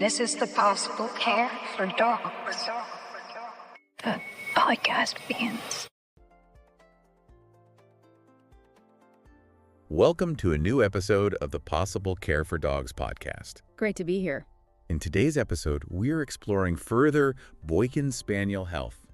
This is the Possible Care for Dogs. The podcast begins. Welcome to a new episode of the Pawsible Care for Dogs podcast. Great to be here. In today's episode, we're exploring further Boykin Spaniel Health,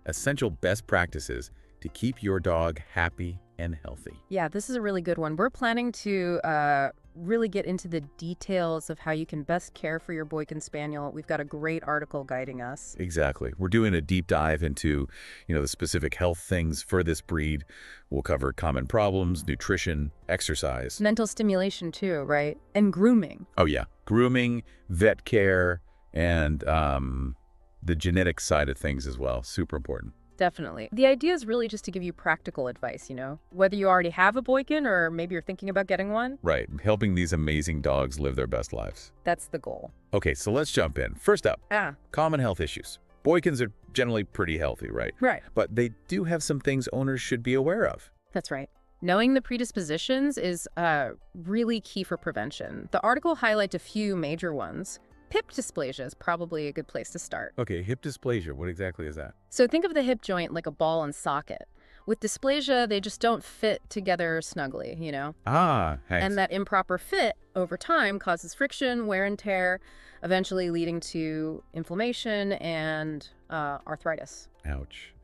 essential best practices to keep your dog happy and healthy. Yeah, this is a really good one. We're planning to really get into the details of how you can best care for your Boykin Spaniel. We've got a great article guiding us. Exactly. We're doing a deep dive into, the specific health things for this breed. We'll cover common problems, nutrition, exercise. Mental stimulation too, right? And grooming. Oh yeah, grooming, vet care, and the genetic side of things as well. Super important. Definitely. The idea is really just to give you practical advice, whether you already have a Boykin or maybe you're thinking about getting one. Right. Helping these amazing dogs live their best lives. That's the goal. Okay, so let's jump in. First up, common health issues. Boykins are generally pretty healthy, right? Right. But they do have some things owners should be aware of. That's right. Knowing the predispositions is really key for prevention. The article highlights a few major ones. Hip dysplasia is probably a good place to start. Okay, hip dysplasia, what exactly is that? So think of the hip joint like a ball and socket. With dysplasia, they just don't fit together snugly, Thanks. And that improper fit over time causes friction, wear and tear, eventually leading to inflammation and arthritis. Ouch.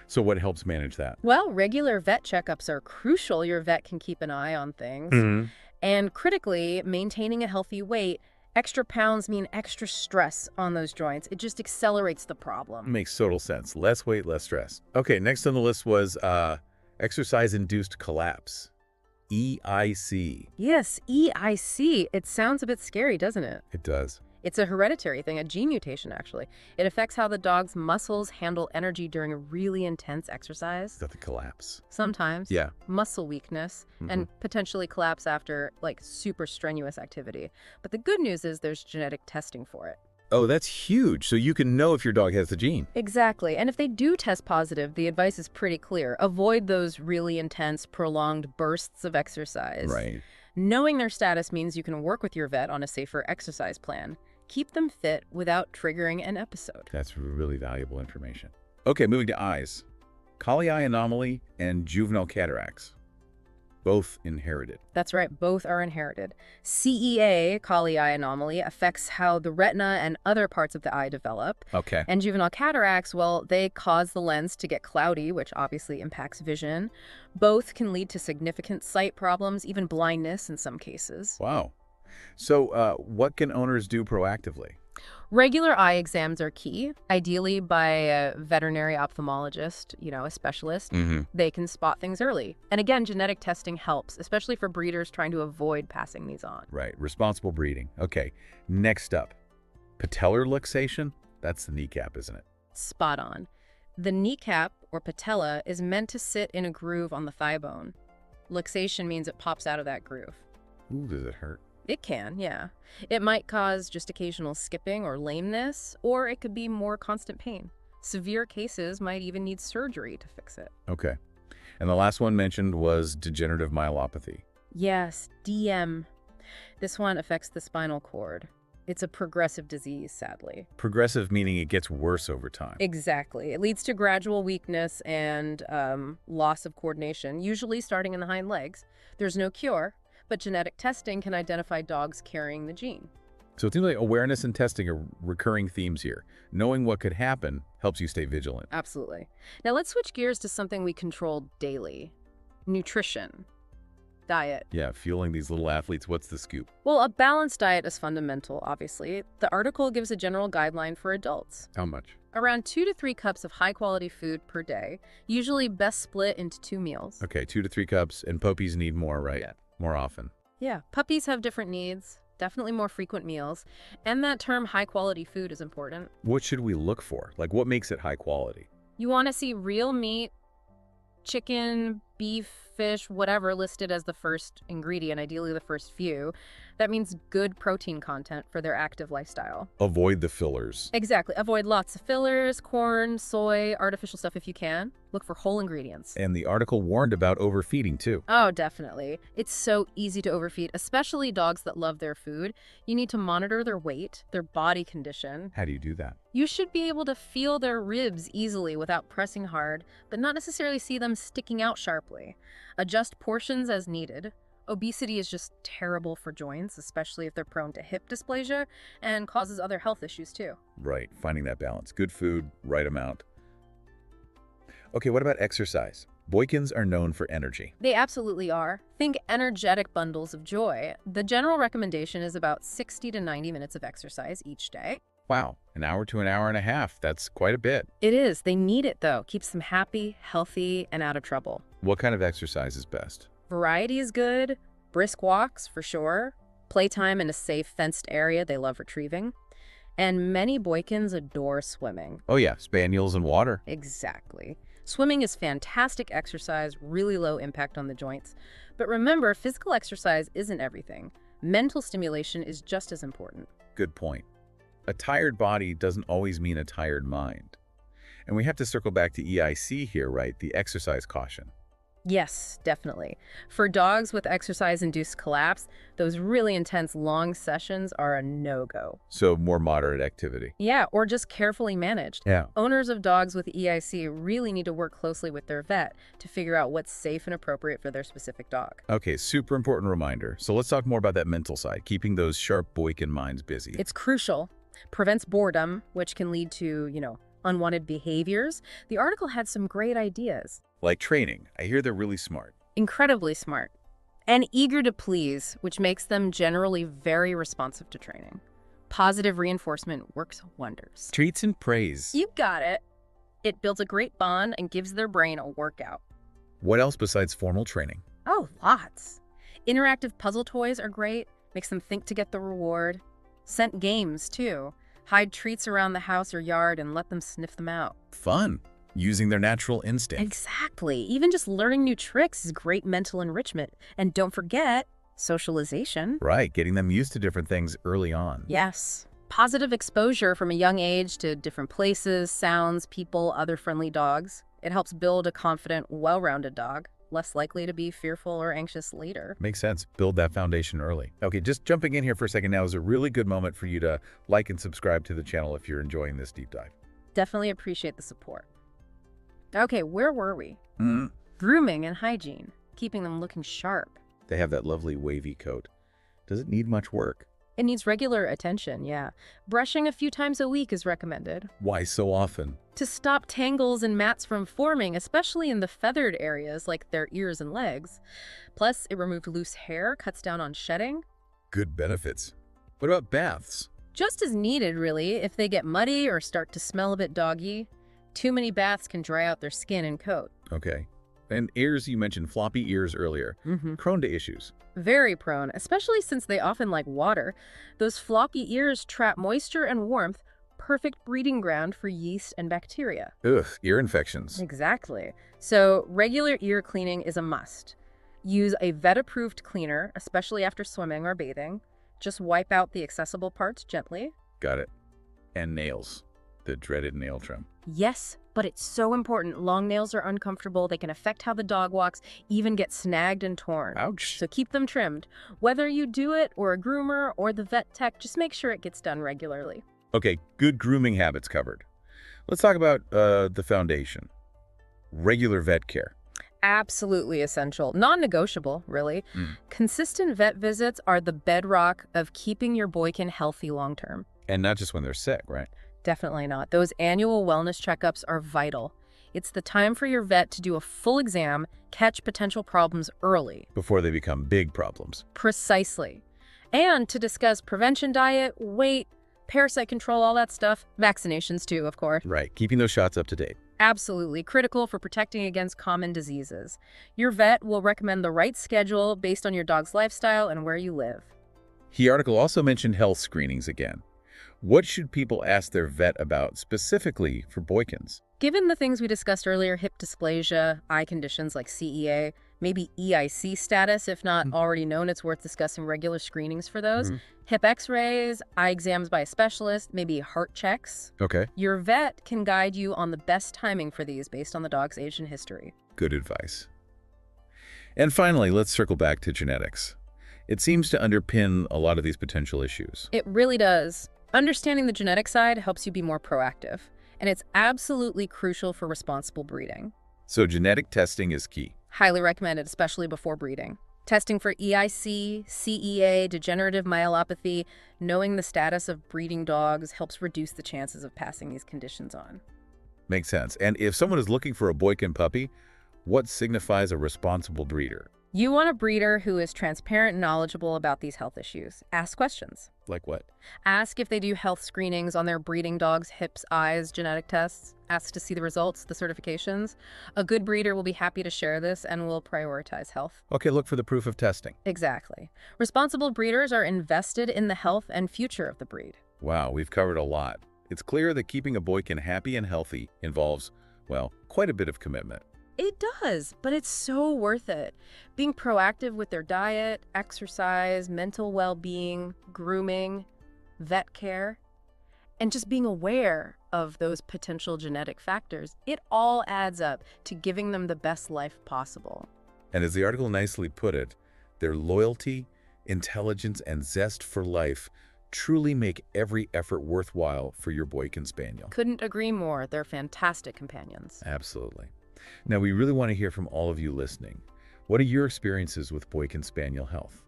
So what helps manage that? Well, regular vet checkups are crucial. Your vet can keep an eye on things. And critically, maintaining a healthy weight. Extra pounds mean extra stress on those joints. It just accelerates the problem. Makes total sense. Less weight, less stress. Okay, next on the list was exercise-induced collapse, EIC. Yes, EIC. It sounds a bit scary, doesn't it? It does. It's a hereditary thing, a gene mutation, actually. It affects how the dog's muscles handle energy during a really intense exercise. Is that the collapse? Sometimes. Yeah. Muscle weakness and potentially collapse after, super strenuous activity. But the good news is there's genetic testing for it. Oh, that's huge. So you can know if your dog has the gene. Exactly. And if they do test positive, the advice is pretty clear. Avoid those really intense, prolonged bursts of exercise. Right. Knowing their status means you can work with your vet on a safer exercise plan. Keep them fit without triggering an episode. That's really valuable information. Okay, moving to eyes. Collie eye anomaly and juvenile cataracts. Both inherited. That's right, both are inherited. CEA, collie eye anomaly, affects how the retina and other parts of the eye develop. Okay. And juvenile cataracts, well, they cause the lens to get cloudy, which obviously impacts vision. Both can lead to significant sight problems, even blindness in some cases. Wow. So what can owners do proactively? Regular eye exams are key, ideally by a veterinary ophthalmologist, a specialist. They can spot things early. And again, genetic testing helps, especially for breeders trying to avoid passing these on. Right. Responsible breeding. Okay. Next up, patellar luxation. That's the kneecap, isn't it? Spot on. The kneecap, or patella, is meant to sit in a groove on the thigh bone. Luxation means it pops out of that groove. Ooh, does it hurt? It can, yeah. It might cause just occasional skipping or lameness, or it could be more constant pain. Severe cases might even need surgery to fix it. Okay. And the last one mentioned was degenerative myelopathy. Yes, DM. This one affects the spinal cord. It's a progressive disease, sadly. Progressive meaning it gets worse over time. Exactly. It leads to gradual weakness and loss of coordination, usually starting in the hind legs. There's no cure, but genetic testing can identify dogs carrying the gene. So it seems like awareness and testing are recurring themes here. Knowing what could happen helps you stay vigilant. Absolutely. Now let's switch gears to something we control daily. Nutrition. Diet. Yeah, fueling these little athletes. What's the scoop? Well, a balanced diet is fundamental, obviously. The article gives a general guideline for adults. How much? Around 2 to 3 cups of high-quality food per day, usually best split into 2 meals. Okay, 2 to 3 cups, and puppies need more, right? Yeah. More often. Yeah, puppies have different needs, definitely more frequent meals, and that term high-quality food is important. What should we look for? What makes it high quality? You want to see real meat, chicken, beef, fish, whatever listed as the first ingredient, ideally the first few. That means good protein content for their active lifestyle. Avoid the fillers. Exactly. Avoid lots of fillers, corn, soy, artificial stuff if you can. Look for whole ingredients. And the article warned about overfeeding too. Oh, definitely. It's so easy to overfeed, especially dogs that love their food. You need to monitor their weight, their body condition. How do you do that? You should be able to feel their ribs easily without pressing hard, but not necessarily see them sticking out sharply. Adjust portions as needed. Obesity is just terrible for joints, especially if they're prone to hip dysplasia, and causes other health issues too. Right, finding that balance. Good food, right amount. Okay, what about exercise? Boykins are known for energy. They absolutely are. Think energetic bundles of joy. The general recommendation is about 60 to 90 minutes of exercise each day. Wow, an hour to an hour and a half. That's quite a bit. It is. They need it, though. Keeps them happy, healthy, and out of trouble. What kind of exercise is best? Variety is good. Brisk walks, for sure. Playtime in a safe, fenced area they love retrieving. And many Boykins adore swimming. Oh yeah, spaniels and water. Exactly. Swimming is fantastic exercise, really low impact on the joints. But remember, physical exercise isn't everything. Mental stimulation is just as important. Good point. A tired body doesn't always mean a tired mind. And we have to circle back to EIC here, right? The exercise caution. Yes, definitely. For dogs with exercise-induced collapse, those really intense long sessions are a no-go. So more moderate activity. Yeah, or just carefully managed. Yeah. Owners of dogs with EIC really need to work closely with their vet to figure out what's safe and appropriate for their specific dog. Okay, super important reminder. So let's talk more about that mental side, keeping those sharp Boykin minds busy. It's crucial. Prevents boredom, which can lead to, unwanted behaviors. The article had some great ideas. Like training. I hear they're really smart. Incredibly smart. And eager to please, which makes them generally very responsive to training. Positive reinforcement works wonders. Treats and praise. You got it. It builds a great bond and gives their brain a workout. What else besides formal training? Oh, lots. Interactive puzzle toys are great. Makes them think to get the reward. Scent games, too. Hide treats around the house or yard and let them sniff them out. Fun. Using their natural instincts. Exactly. Even just learning new tricks is great mental enrichment. And don't forget, socialization. Right, getting them used to different things early on. Yes. Positive exposure from a young age to different places, sounds, people, other friendly dogs. It helps build a confident, well-rounded dog, less likely to be fearful or anxious later. Makes sense. Build that foundation early. Okay, just jumping in here for a second now is a really good moment for you to like and subscribe to the channel if you're enjoying this deep dive. Definitely appreciate the support. Okay, where were we? Grooming and hygiene, keeping them looking sharp. They have that lovely wavy coat. Does it need much work? It needs regular attention, yeah. Brushing a few times a week is recommended. Why so often? To stop tangles and mats from forming, especially in the feathered areas like their ears and legs. Plus, it removes loose hair, cuts down on shedding. Good benefits. What about baths? Just as needed, really, if they get muddy or start to smell a bit doggy. Too many baths can dry out their skin and coat. Okay. And ears, you mentioned floppy ears earlier. Prone to issues. Very prone, especially since they often like water. Those floppy ears trap moisture and warmth, perfect breeding ground for yeast and bacteria. Ugh, ear infections. Exactly. So regular ear cleaning is a must. Use a vet-approved cleaner, especially after swimming or bathing. Just wipe out the accessible parts gently. Got it. And nails. The dreaded nail trim. Yes, but it's so important. Long nails are uncomfortable. They can affect how the dog walks, even get snagged and torn. Ouch. So keep them trimmed. Whether you do it or a groomer or the vet tech, just make sure it gets done regularly. Okay, good grooming habits covered. Let's talk about the foundation. Regular vet care. Absolutely essential. Non-negotiable, really. Consistent vet visits are the bedrock of keeping your Boykin healthy long-term. And not just when they're sick, right? Definitely not. Those annual wellness checkups are vital. It's the time for your vet to do a full exam, catch potential problems early. Before they become big problems. Precisely. And to discuss prevention diet, weight, parasite control, all that stuff. Vaccinations too, of course. Right, keeping those shots up to date. Absolutely critical for protecting against common diseases. Your vet will recommend the right schedule based on your dog's lifestyle and where you live. The article also mentioned health screenings again. What should people ask their vet about specifically for Boykins? Given the things we discussed earlier, hip dysplasia, eye conditions like CEA, maybe EIC status, if not already known, it's worth discussing regular screenings for those. Hip x-rays, eye exams by a specialist, maybe heart checks. Okay. Your vet can guide you on the best timing for these based on the dog's age and history. Good advice. And finally, let's circle back to genetics. It seems to underpin a lot of these potential issues. It really does. Understanding the genetic side helps you be more proactive, and it's absolutely crucial for responsible breeding. So genetic testing is key. Highly recommended, especially before breeding. Testing for EIC, CEA, degenerative myelopathy, knowing the status of breeding dogs helps reduce the chances of passing these conditions on. Makes sense. And if someone is looking for a Boykin puppy, what signifies a responsible breeder? You want a breeder who is transparent and knowledgeable about these health issues. Ask questions. Like what? Ask if they do health screenings on their breeding dogs' hips, eyes, genetic tests. Ask to see the results, the certifications. A good breeder will be happy to share this and will prioritize health. Okay, look for the proof of testing. Exactly. Responsible breeders are invested in the health and future of the breed. Wow, we've covered a lot. It's clear that keeping a Boykin happy and healthy involves, well, quite a bit of commitment. It does, but it's so worth it. Being proactive with their diet, exercise, mental well-being, grooming, vet care, and just being aware of those potential genetic factors, it all adds up to giving them the best life possible. And as the article nicely put it, their loyalty, intelligence, and zest for life truly make every effort worthwhile for your Boykin Spaniel. Couldn't agree more. They're fantastic companions. Absolutely. Now, we really want to hear from all of you listening. What are your experiences with Boykin Spaniel Health?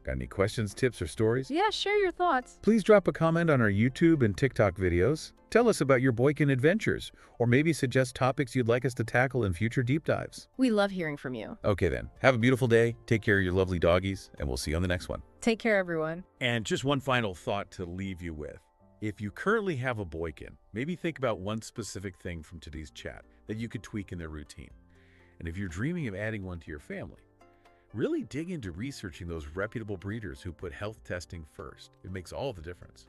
Got any questions, tips, or stories? Yeah, share your thoughts. Please drop a comment on our YouTube and TikTok videos. Tell us about your Boykin adventures, or maybe suggest topics you'd like us to tackle in future deep dives. We love hearing from you. Okay then, have a beautiful day, take care of your lovely doggies, and we'll see you on the next one. Take care, everyone. And just one final thought to leave you with. If you currently have a Boykin, maybe think about one specific thing from today's chat that you could tweak in their routine. And if you're dreaming of adding one to your family, really dig into researching those reputable breeders who put health testing first. It makes all the difference.